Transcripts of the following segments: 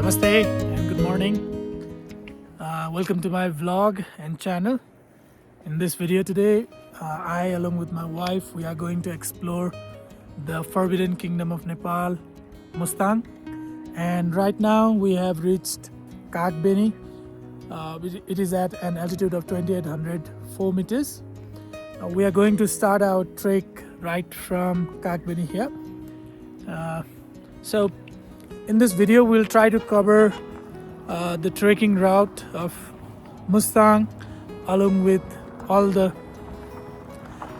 Namaste and good morning. Welcome to my vlog and channel. In this video today, I along with my wife, we are going to explore the forbidden kingdom of Nepal, Mustang. And right now we have reached Kagbeni. It is at an altitude of 2804 meters. We are going to start our trek right from Kagbeni here. So in this video we'll try to cover the trekking route of Mustang along with all the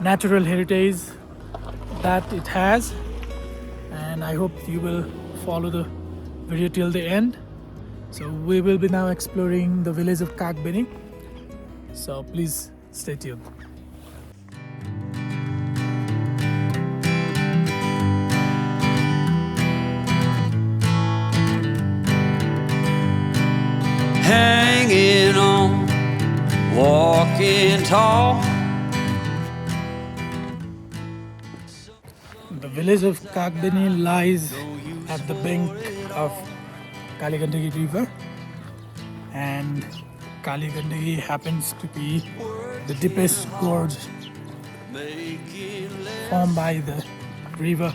natural heritage that it has, and I hope you will follow the video till the end. So we will be now exploring the village of Kagbeni, so please stay tuned. Hanging on, walking tall. The village of Kagbeni lies at the bank of Kaligandagi river, and Kaligandagi happens to be the deepest gorge formed by the river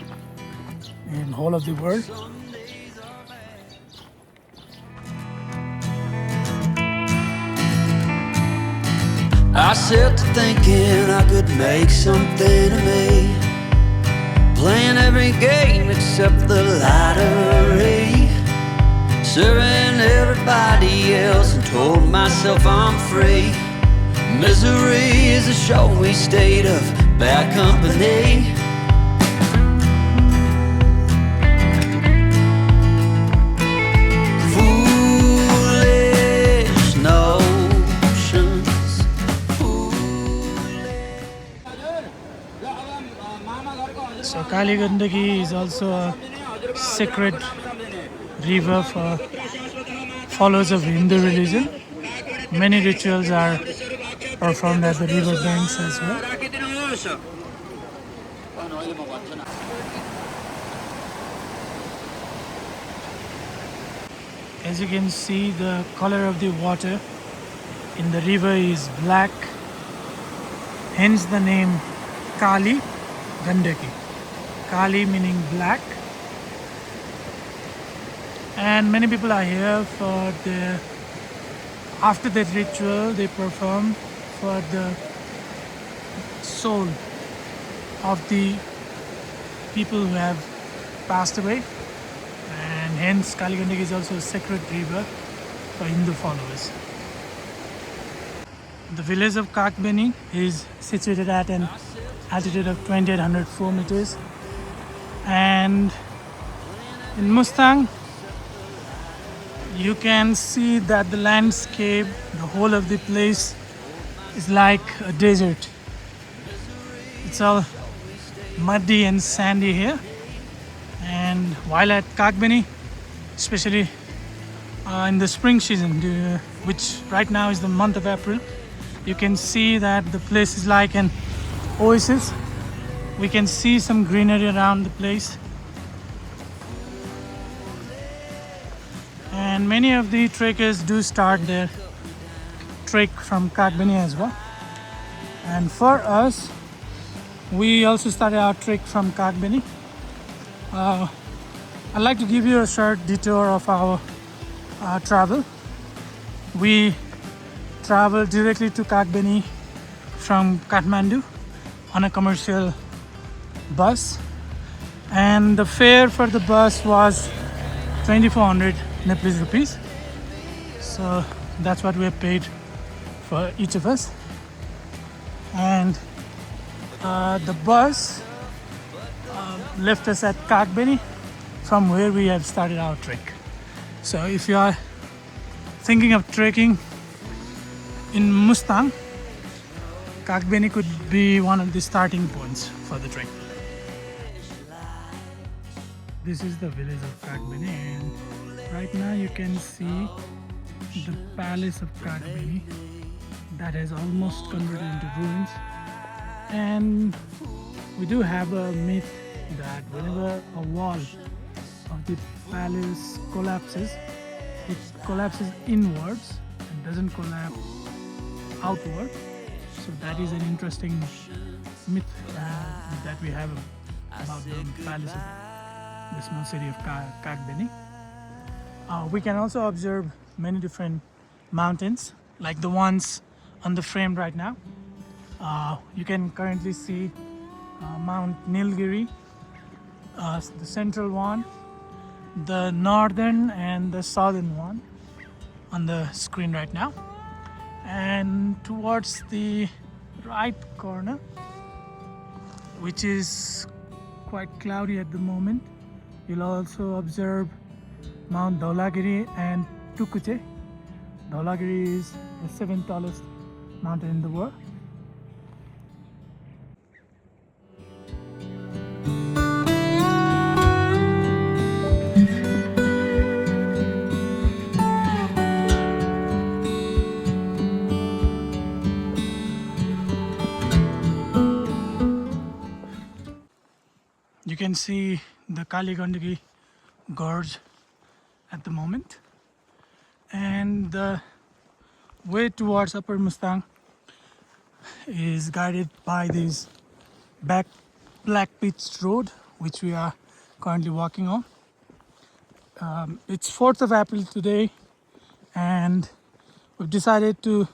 in whole of the world. I set to thinking I could make something of me, playing every game except the lottery, serving everybody else and told myself I'm free. Misery is a showy state of bad company. Foolish notions. So Kaligandagi is also a sacred river for followers of Hindu religion. Many rituals are performed at the river banks as well. As you can see, the color of the water in the river is black, hence the name Kali Gandaki. Kali meaning black. And many people are here for the after that ritual they perform for the soul of the people who have passed away, and hence Kaligandagi is also a sacred river for Hindu followers. The village of Kagbeni is situated at an altitude of 2804 meters, and in Mustang you can see that the landscape, the whole of the place is like a desert. It's all muddy and sandy here, and while at Kagbeni, especially in the spring season, which right now is the month of April, you can see that the place is like an oasis. We can see some greenery around the place, and many of the trekkers do start their trek from Kagbeni as well. And for us, we also started our trek from Kagbeni. I'd like to give you a short detour of our travel. We traveled directly to Kagbeni from Kathmandu on a commercial bus, and the fare for the bus was 2400 Nepalese rupees. So that's what we have paid for each of us. And the bus left us at Kagbeni, from where we have started our trek. So if you are thinking of trekking in Mustang, Kagbeni could be one of the starting points for the trek. This is the village of Kagbeni, and right now you can see the palace of Kagbeni that has almost converted into ruins. And we do have a myth that whenever a wall of the palace collapses, it collapses inwards and doesn't collapse outward. So that is an interesting myth that we have about the palace of the small city of Kagbeni. We can also observe many different mountains like the ones on the frame right now. You can currently see Mount Nilgiri, the central one, the northern and the southern one on the screen right now. And towards the right corner, which is quite cloudy at the moment, you'll also observe Mount Dhaulagiri and Tukute. Dhaulagiri is the 7th tallest mountain in the world. You can see the Kaligandagi Gorge at the moment, and the way towards Upper Mustang is guided by this black pitched road which we are currently walking on. It's 4th of April today, and we've decided to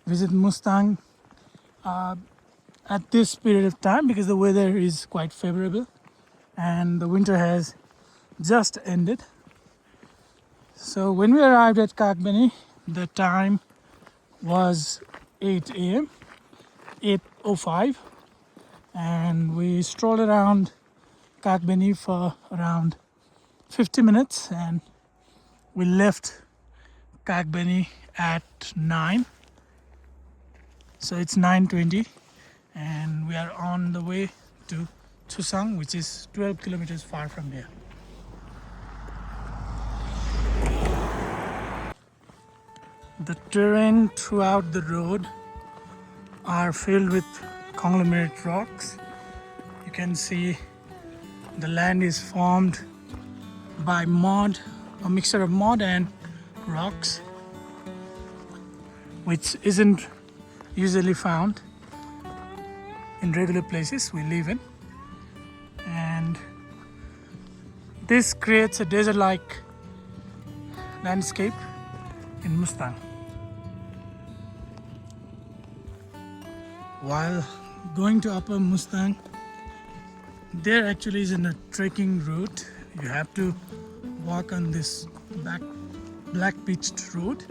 visit Mustang at this period of time because the weather is quite favorable and the winter has just ended. So when we arrived at Kagbeni, the time was 8 a.m., 8:05, and we strolled around Kagbeni for around 50 minutes, and we left Kagbeni at 9. So it's 9:20, and we are on the way to Chusang, which is 12 kilometers far from here. The terrain throughout the road are filled with conglomerate rocks. You can see the land is formed by mud, a mixture of mud and rocks, which isn't usually found in regular places we live in. And this creates a desert-like landscape in Mustang. While going to Upper Mustang, there actually isn't a trekking route. You have to walk on this black pitched road.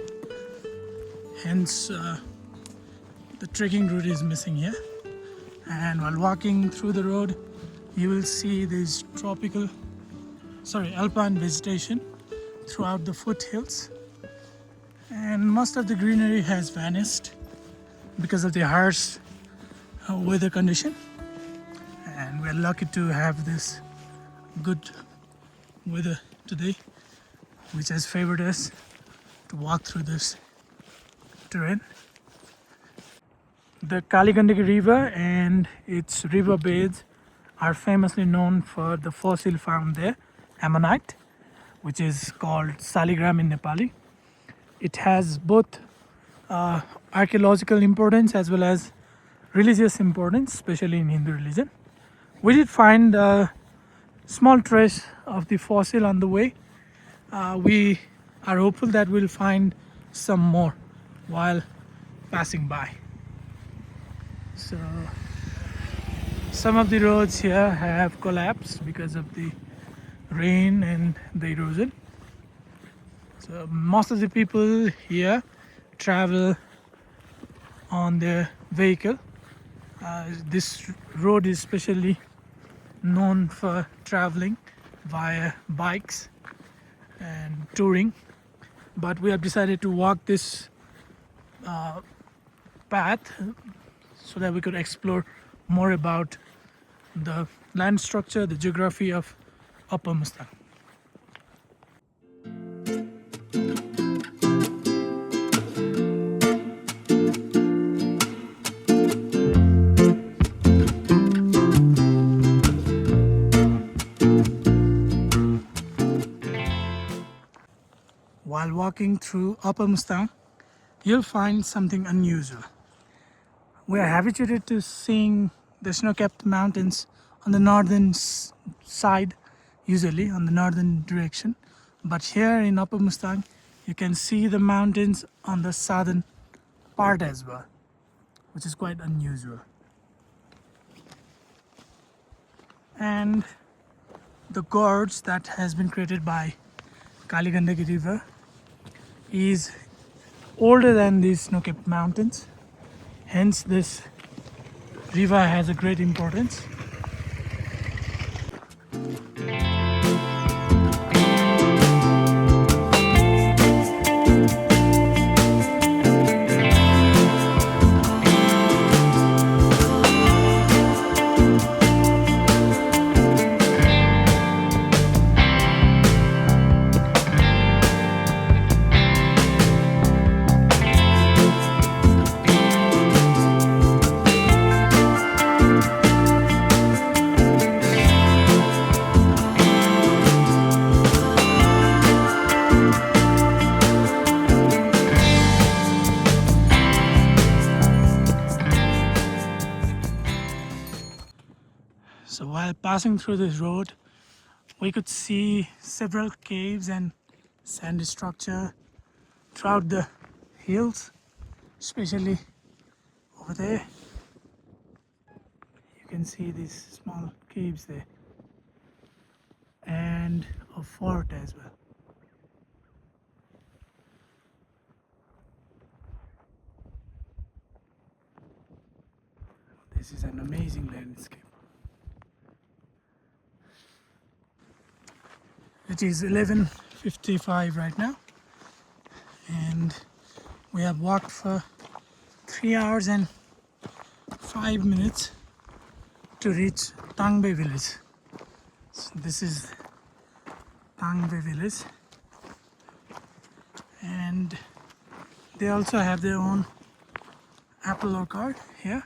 Hence, the trekking route is missing here. And while walking through the road, you will see this alpine vegetation throughout the foothills. And most of the greenery has vanished because of the harsh weather condition. And we're lucky to have this good weather today, which has favored us to walk through this terrain. The Kaligandagi River and its river beds are famously known for the fossil found there, ammonite, which is called saligram in Nepali. It has both archaeological importance as well as religious importance, especially in Hindu religion. We did find a small trace of the fossil on the way. We are hopeful that we'll find some more while passing by. So some of the roads here have collapsed because of the rain and the erosion. So most of the people here travel on their vehicle. This road is especially known for traveling via bikes and touring, but we have decided to walk this path so that we could explore more about the land structure, the geography of Upper Mustang. while walking through Upper Mustang, you'll find something unusual. We are habituated to seeing the snow-capped mountains on the northern side, usually on the northern direction. But here in Upper Mustang, you can see the mountains on the southern part as well, which is quite unusual. And the gorge that has been created by Kaligandaki River is older than these snow-capped mountains. Hence, this river has a great importance. So while passing through this road, we could see several caves and sandy structure throughout the hills, especially over there. You can see these small caves there and a fort as well. This is an amazing landscape. It is 11:55 right now, and we have walked for 3 hours and 5 minutes to reach Tangbe village. So this is Tangbe village, and they also have their own apple orchard here.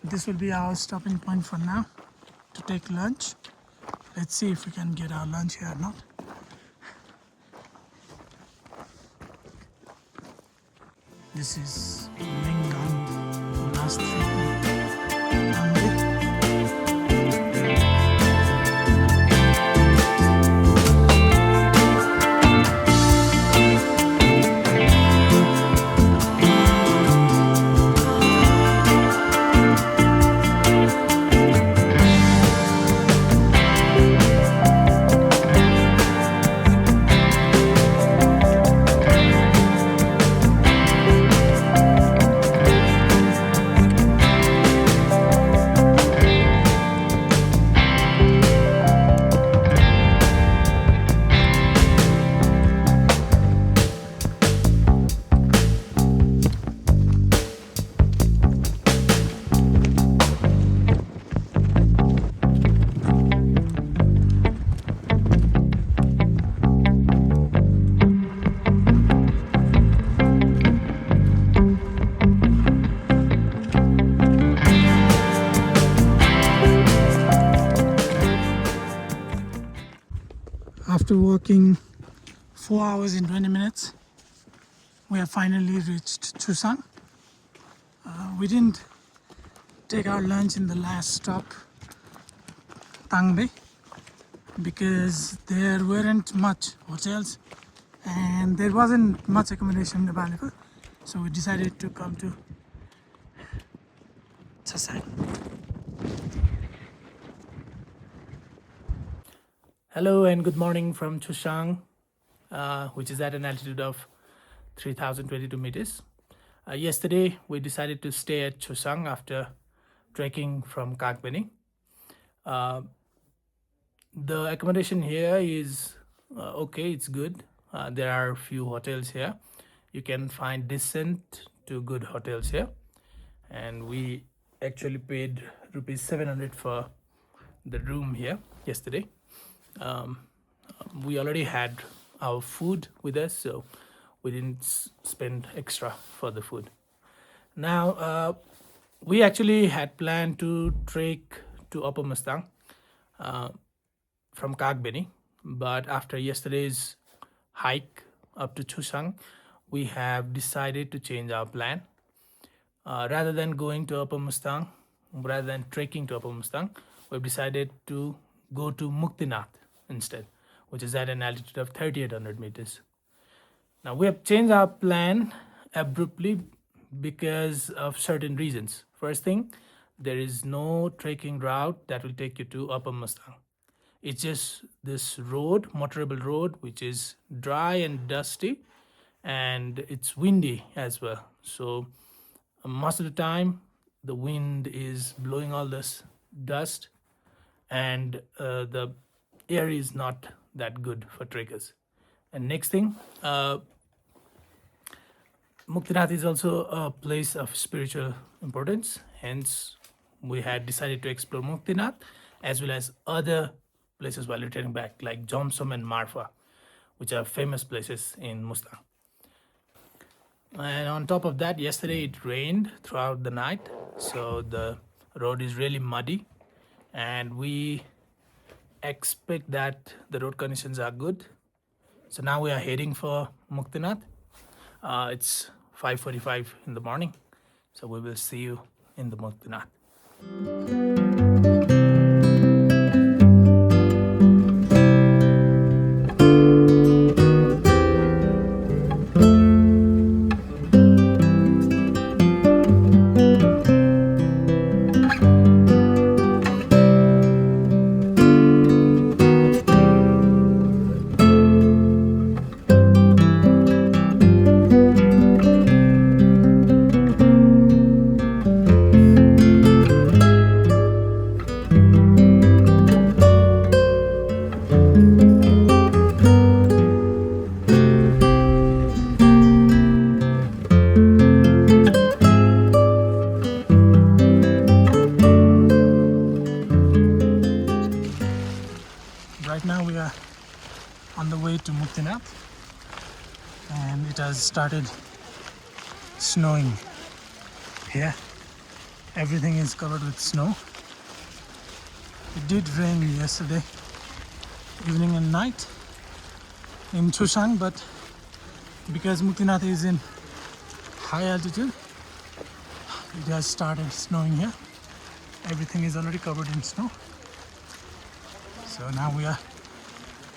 This will be our stopping point for now to take lunch. Let's see if we can get our lunch here or not. This is Mingang last treatment. After walking 4 hours and 20 minutes, we have finally reached Chusang. We didn't take our lunch in the last stop, Tangbe, because there weren't much hotels and there wasn't much accommodation available. So we decided to come to Chusang. Hello and good morning from Chusang, which is at an altitude of 3,022 meters. Yesterday, we decided to stay at Chusang after trekking from Kagbeni. The accommodation here is okay, it's good. There are a few hotels here. You can find decent to good hotels here. And we actually paid rupees 700 for the room here yesterday. We already had our food with us, so we didn't spend extra for the food. Now, we actually had planned to trek to Upper Mustang from Kagbeni, but after yesterday's hike up to Chusang, we have decided to change our plan. Rather than going to Upper Mustang, rather than trekking to Upper Mustang, we've decided to go to Muktinath instead, which is at an altitude of 3,800 meters. Now we have changed our plan abruptly because of certain reasons. First thing, there is no trekking route that will take you to Upper Mustang. It's just this road, motorable road, which is dry and dusty, and it's windy as well. So most of the time, the wind is blowing all this dust, and the air is not that good for trekkers. And next thing, Muktinath is also a place of spiritual importance. Hence, we had decided to explore Muktinath as well as other places while returning back, like Jomsom and Marfa, which are famous places in Mustang. And on top of that, yesterday it rained throughout the night, so the road is really muddy, and we expect that the road conditions are good. So now we are heading for Muktinath. It's 5:45 in the morning, so we will see you in the Muktinath. Right now we are on the way to Muktinath, and it has started snowing here. Everything is covered with snow. It did rain yesterday evening and night in Chusang, but because Muktinath is in high altitude, it has started snowing here. Everything is already covered in snow. So now we are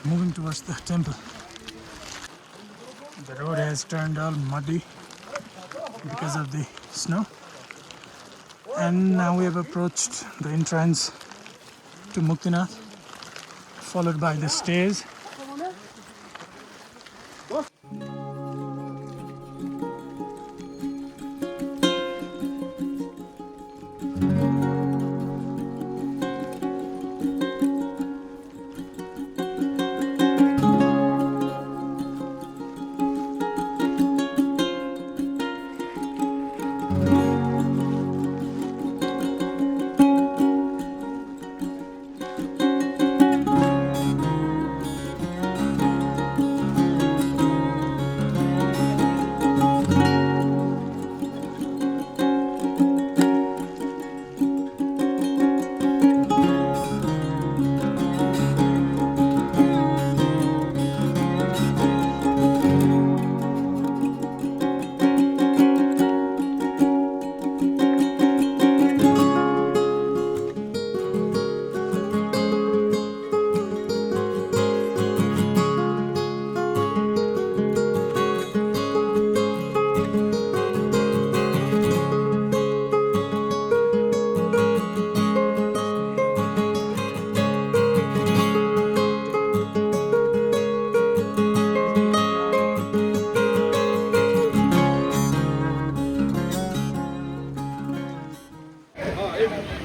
moving towards the temple. The road has turned all muddy because of the snow. And now we have approached the entrance to Muktinath, followed by the stairs.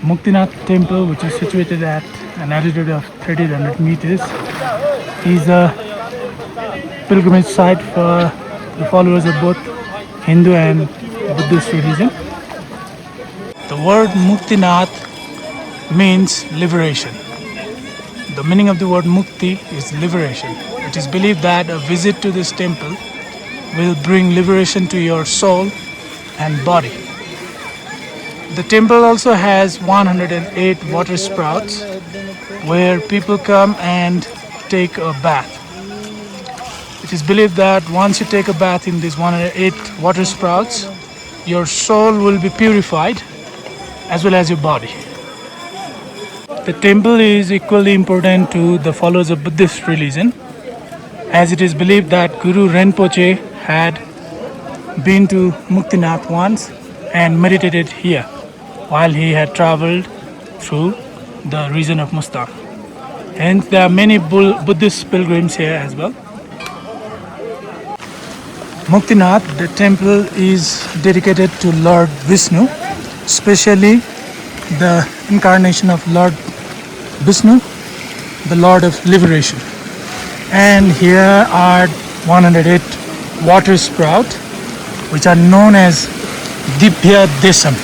Muktinath temple, which is situated at an altitude of 3,800 meters, is a pilgrimage site for the followers of both Hindu and Buddhist religion. The word Muktinath means liberation. The meaning of the word Mukti is liberation. It is believed that a visit to this temple will bring liberation to your soul and body. The temple also has 108 water spouts where people come and take a bath. It is believed that once you take a bath in these 108 water sprouts, your soul will be purified as well as your body. The temple is equally important to the followers of Buddhist religion, as it is believed that Guru Rinpoche had been to Muktinath once and meditated here while he had traveled through the region of Mustang. Hence, there are many Buddhist pilgrims here as well. Muktinath, the temple is dedicated to Lord Vishnu, especially the incarnation of Lord Vishnu, the Lord of Liberation. And here are 108 water sprout, which are known as Dibya Desam.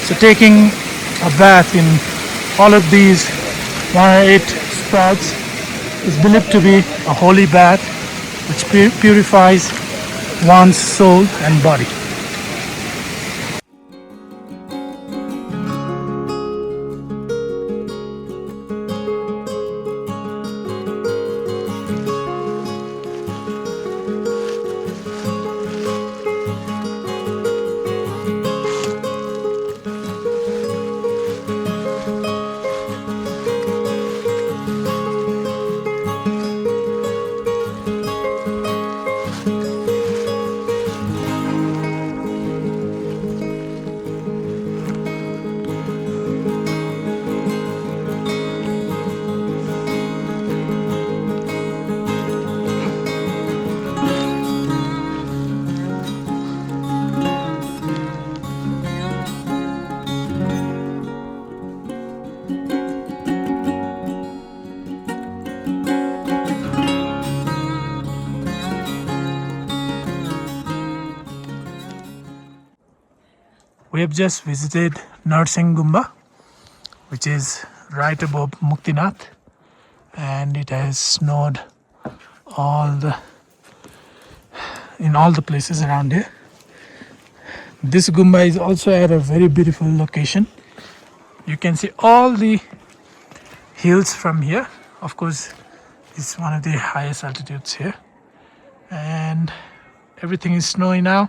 So taking a bath in all of these 108 sprouts is believed to be a holy bath which purifies one's soul and body. We have just visited Narsing Gumba, which is right above Muktinath, and it has snowed in all the places around here. This Gumba is also at a very beautiful location. You can see all the hills from here. Of course, it's one of the highest altitudes here, and everything is snowy now.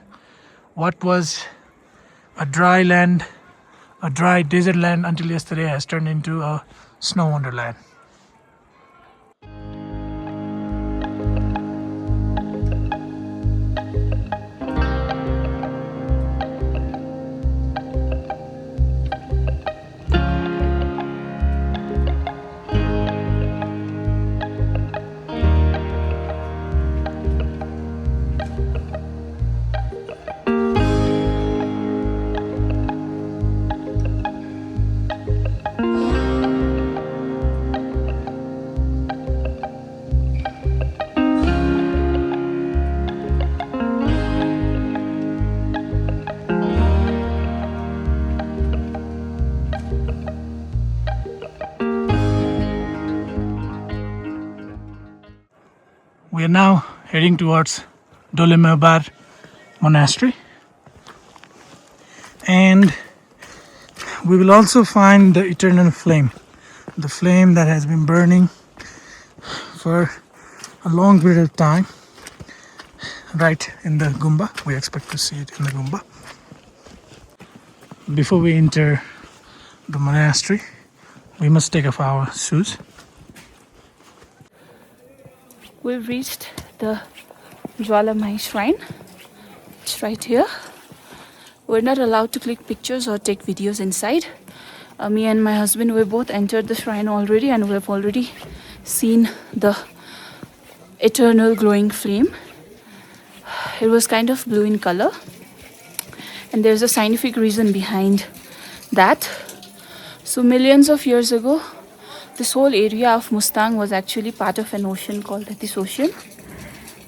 What was a dry desert land until yesterday has turned into a snow wonderland. We are now heading towards Dolemebar Monastery, and we will also find the eternal flame, the flame that has been burning for a long period of time right in the Gumba. We expect to see it in the Gumba. Before we enter the monastery, we must take off our shoes. We've reached the Jwalamai shrine. It's right here. We're not allowed to click pictures or take videos inside. Me and my husband, we both entered the shrine already, and we've already seen the eternal glowing flame. It was kind of blue in color, and there's a scientific reason behind that. So millions of years ago, this whole area of Mustang was actually part of an ocean called Tethys Ocean.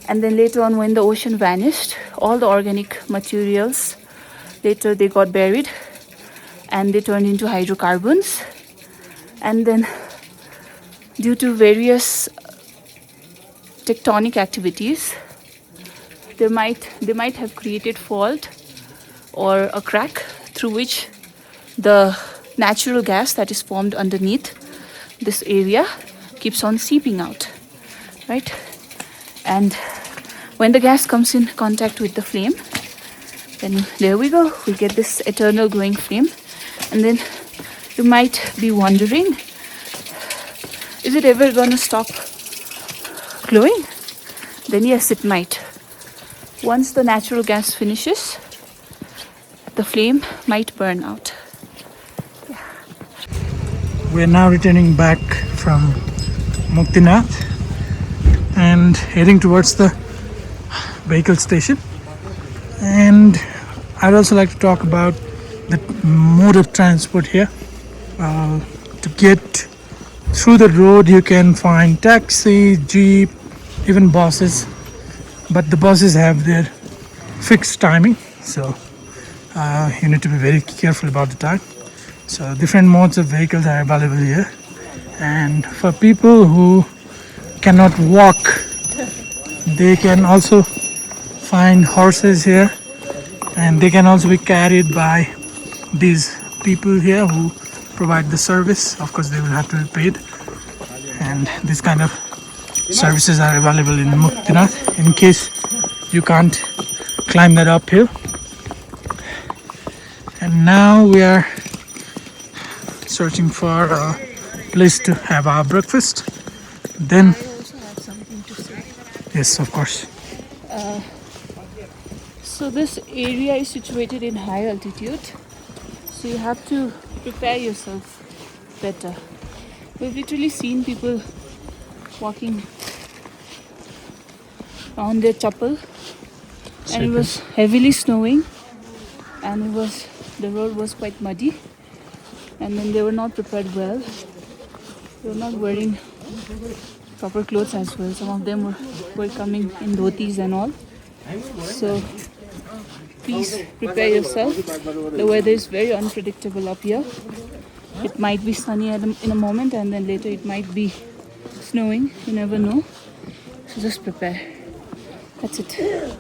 And then later on, when the ocean vanished, all the organic materials, later they got buried and they turned into hydrocarbons. And then due to various tectonic activities, they might have created fault or a crack through which the natural gas that is formed underneath this area keeps on seeping out, right? And when the gas comes in contact with the flame, then there we go, we get this eternal glowing flame. And then you might be wondering, is it ever gonna stop glowing? Then yes, it might. Once the natural gas finishes, the flame might burn out. We're now returning back from Muktinath and heading towards the vehicle station. And I'd also like to talk about the mode of transport here. To get through the road, you can find taxi, jeep, even buses, but the buses have their fixed timing, so you need to be very careful about the time. So different modes of vehicles are available here, and for people who cannot walk, they can also find horses here, and they can also be carried by these people here who provide the service. Of course, they will have to be paid, and this kind of services are available in Muktinath in case you can't climb that uphill. And now we are searching for a place to have our breakfast. Then, I also have something to say. yes, of course. So this area is situated in high altitude, so you have to prepare yourself better. We've literally seen people walking on their chappal, and it was heavily snowing, and the road was quite muddy, and then they were not prepared well. They were not wearing proper clothes as well. Some of them were coming in dhotis and all. So please prepare yourself. The weather is very unpredictable up here. It might be sunny in a moment, and then later it might be snowing. You never know. So just prepare. That's it.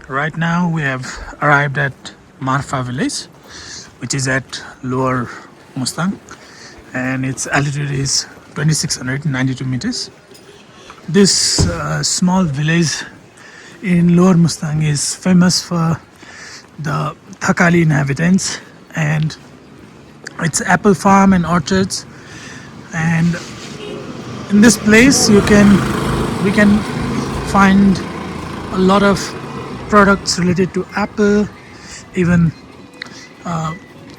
Right now we have arrived at Marpha village, which is at lower Mustang, and its altitude is 2692 meters. This small village in lower Mustang is famous for the Thakali inhabitants and its apple farm and orchards. And in this place we can find a lot of products related to apple. Even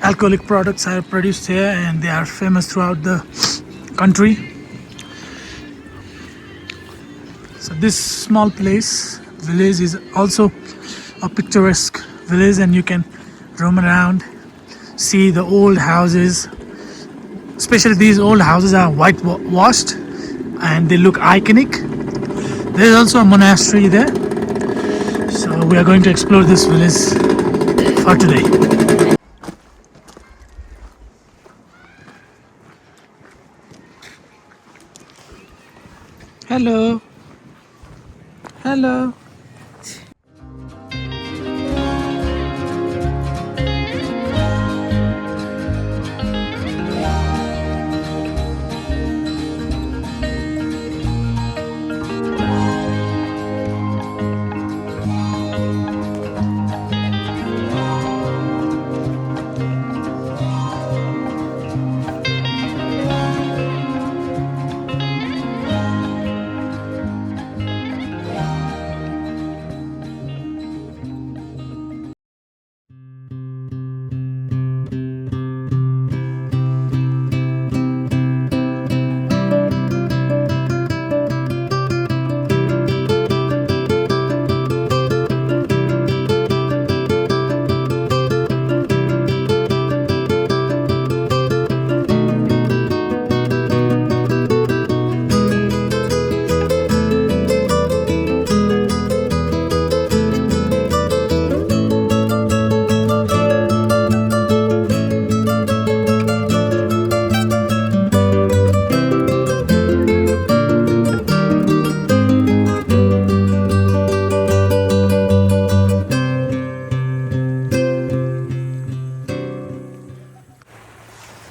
alcoholic products are produced here, and they are famous throughout the country. So this small village is also a picturesque village, and you can roam around, see the old houses. Especially these old houses are whitewashed and they look iconic. There is also a monastery there. So we are going to explore this village for today. Hello. Hello.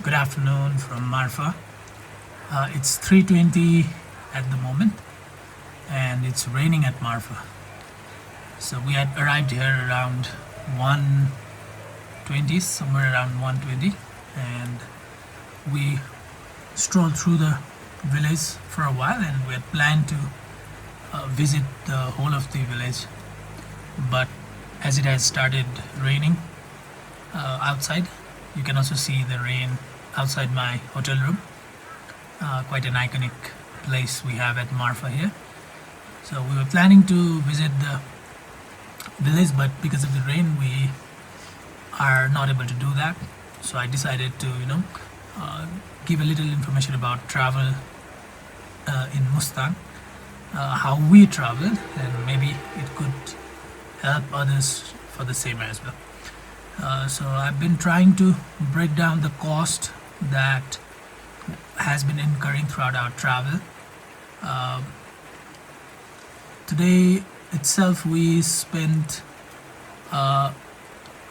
Good afternoon from Marfa. It's 3:20 at the moment and it's raining at Marfa. So we had arrived here around 1:20, somewhere around 1:20, and we strolled through the village for a while, and we had planned to visit the whole of the village, but as it has started raining outside, you can also see the rain outside my hotel room. Quite an iconic place we have at Marfa here. So we were planning to visit the village, but because of the rain we are not able to do that. So I decided to give a little information about travel in Mustang, how we traveled, and maybe it could help others for the same as well. So I've been trying to break down the cost that has been incurring throughout our travel. Today itself we spent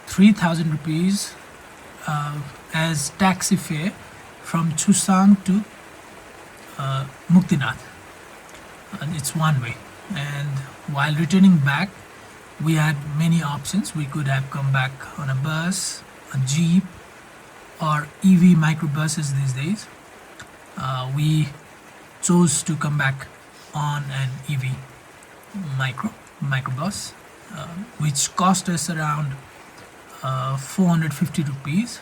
3,000 rupees as taxi fare from Chusang to Muktinath. It's one way, and while returning back we had many options. We could have come back on a bus, a jeep, or EV microbuses these days. We chose to come back on an EV microbus, which cost us around 450 rupees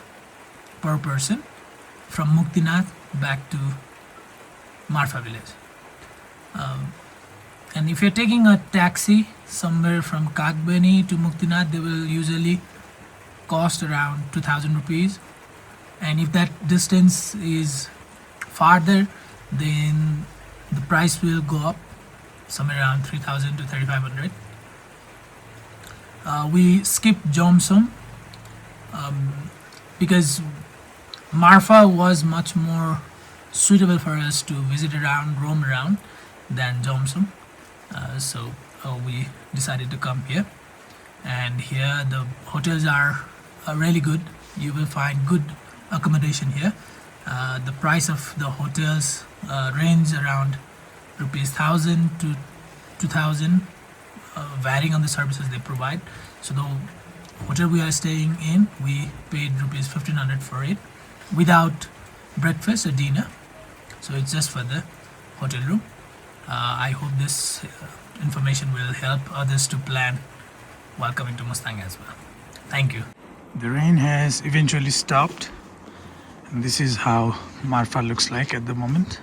per person from Muktinath back to Marfa village. And if you're taking a taxi somewhere from Kagbeni to Muktinath, they will usually cost around 2,000 rupees. And if that distance is farther, then the price will go up somewhere around 3,000 to 3,500. We skipped Jomsom because Marfa was much more suitable for us to visit around, roam around, than Jomsom. So we decided to come here, and here the hotels are really good. You will find good accommodation here. The price of the hotels range around rupees 1,000 to 2,000, varying on the services they provide. So the hotel we are staying in, we paid rupees 1,500 for it without breakfast or dinner. So it's just for the hotel room. I hope this information will help others to plan while coming to Mustang as well. Thank you. The rain has eventually stopped, and this is how Marfa looks like at the moment.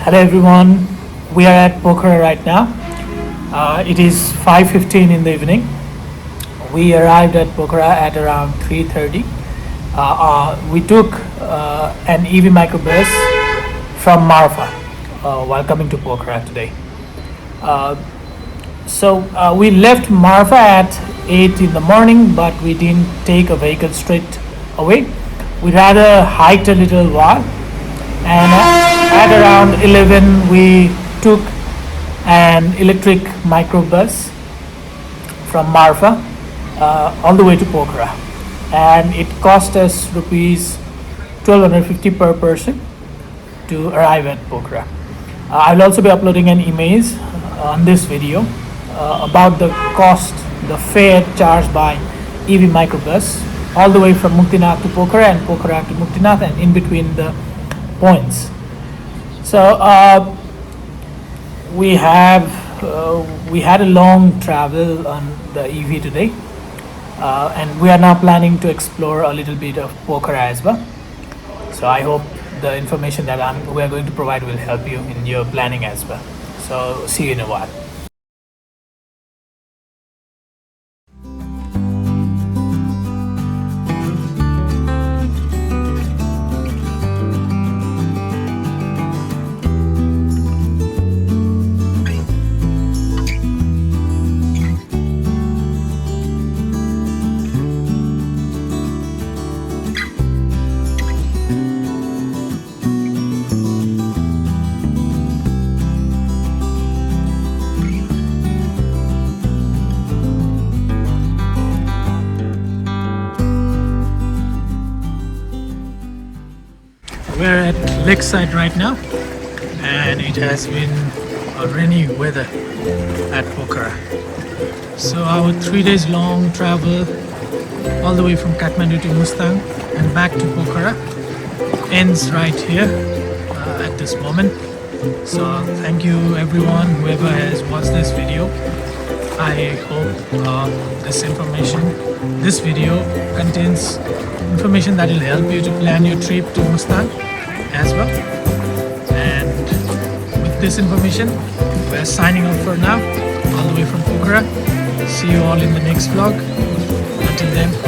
Hello everyone, we are at Pokhara right now. It is 5:15 in the evening. We arrived at Pokhara at around 3:30. We took an EV microbus from Marfa while coming to Pokhara today. So we left Marfa at 8 in the morning, but we didn't take a vehicle straight away. We rather hiked a little while, and at around 11 we took an electric microbus from Marfa all the way to Pokhara, and it cost us rupees 1,250 per person to arrive at Pokhara. I'll also be uploading an image on this video about the cost, the fare charged by EV microbus all the way from Muktinath to Pokhara and Pokhara to Muktinath and in between the points. So we had a long travel on the EV today, and we are now planning to explore a little bit of Pokhara as well. So I hope the information that we are going to provide will help you in your planning as well. So see you in a while. We're at lakeside right now, and it has been a rainy weather at Pokhara. So our 3 days long travel all the way from Kathmandu to Mustang and back to Pokhara ends right here at this moment. So thank you everyone, whoever has watched this video. I hope this video contains information that will help you to plan your trip to Mustang as well. And with this information, we're signing off for now, all the way from Pokhara. See you all in the next vlog. Until then,